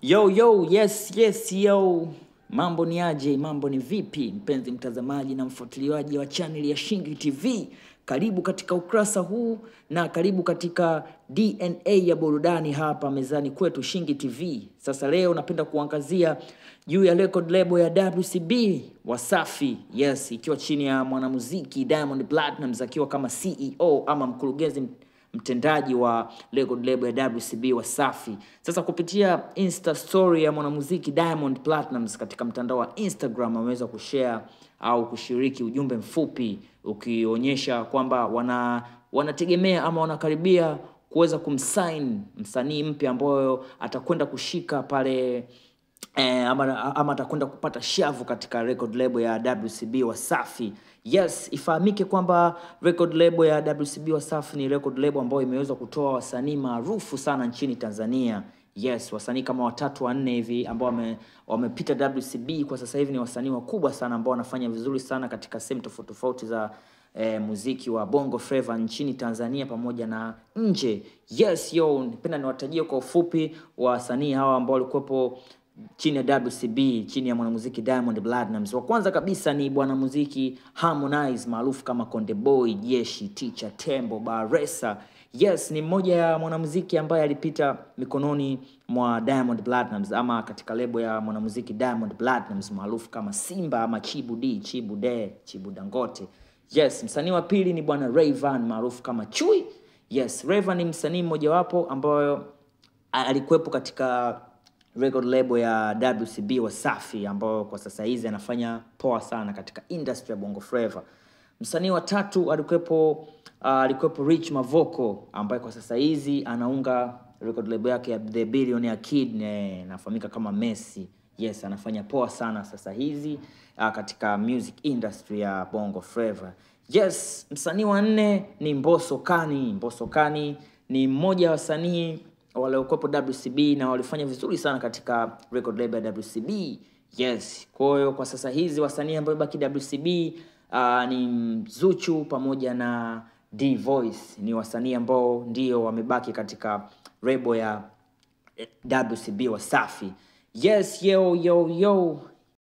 Yo, yo, yes, yo. Mambo ni aje, mambo ni vipi, mpenzi mtazamaji na mfuatiliaji wa channel ya Shingi TV. Karibu katika ukurasa huu na karibu katika DNA ya burudani hapa mezani kwetu Shingi TV. Sasa leo napenda kuangazia juu ya record label ya WCB Wasafi. Yes, ikiwa chini ya mwanamuziki Diamond Platnumz akiwa kama CEO ama mkurugenzi mtendaji wa record label ya WCB Wasafi. Sasa kupitia Insta story ya mwanamuziki Diamond Platnumz katika mtandao wa Instagram ameweza kushare au kushiriki ujumbe mfupi ukionyesha kwamba wanategemea ama wanakaribia kuweza kumsign msanii mpya ambaye atakwenda kushika pale ama atakwenda kupata shavu katika record label ya WCB Wasafi. Yes, ifahamike kwamba record label ya WCB Wasafi ni record label ambayo imeweza kutoa wasanii maarufu sana nchini Tanzania. Yes, wasanii kama 3-4 hivi ambao wamepita WCB kwa sasa hivi ni wasanii wakubwa sana ambao wanafanya vizuri sana katika sehemu tofauti za muziki wa Bongo Flava nchini Tanzania pamoja na nje. Yes, napenda niwatajie kwa ufupi wasanii hawa ambao walikuwepo chini ya WCB, chini ya mwanamuziki Diamond Platnumz. Wa kwanza kabisa ni bwana muziki Harmonize maarufu kama Konde Boy, Jeshi, Teacher, Tembo, Baresa. Yes, ni mmoja ya mwanamuziki ambaye alipita mikononi mwa Diamond Platnumz ama katika lebo ya mwanamuziki Diamond Platnumz maarufu kama Simba ama Chibu D, Chibu De, Chibu Dangote. Yes, msanii wa pili ni bwana Rayvanny maarufu kama Chui. Yes, Rayvanny ni msanii mmoja wapo ambaye alikuwepo katika record label ya WCB Wasafi ambao kwa sasa hizi anafanya poa sana katika industry ya Bongo Flava. Msanii wa tatu alikuwepo Rich Mavoko ambaye kwa sasa hizi anaunga record label yake ya The Billionaire Kid, anafahamika kama Messi. Yes, anafanya poa sana sasa hizi katika music industry ya Bongo Flava. Yes, msanii wa 4 ni Mbosso Kani. Mbosso Kani ni mmoja wa wasanii waliokuwepo WCB na walifanya vizuri sana katika record label ya WCB. Yes, kwa hiyo kwa sasa hizi wasanii ambao baki WCB ni Zuchu pamoja na D Voice. Ni wasanii ambao ndio wamebaki katika label ya WCB Wasafi. Yes, yo.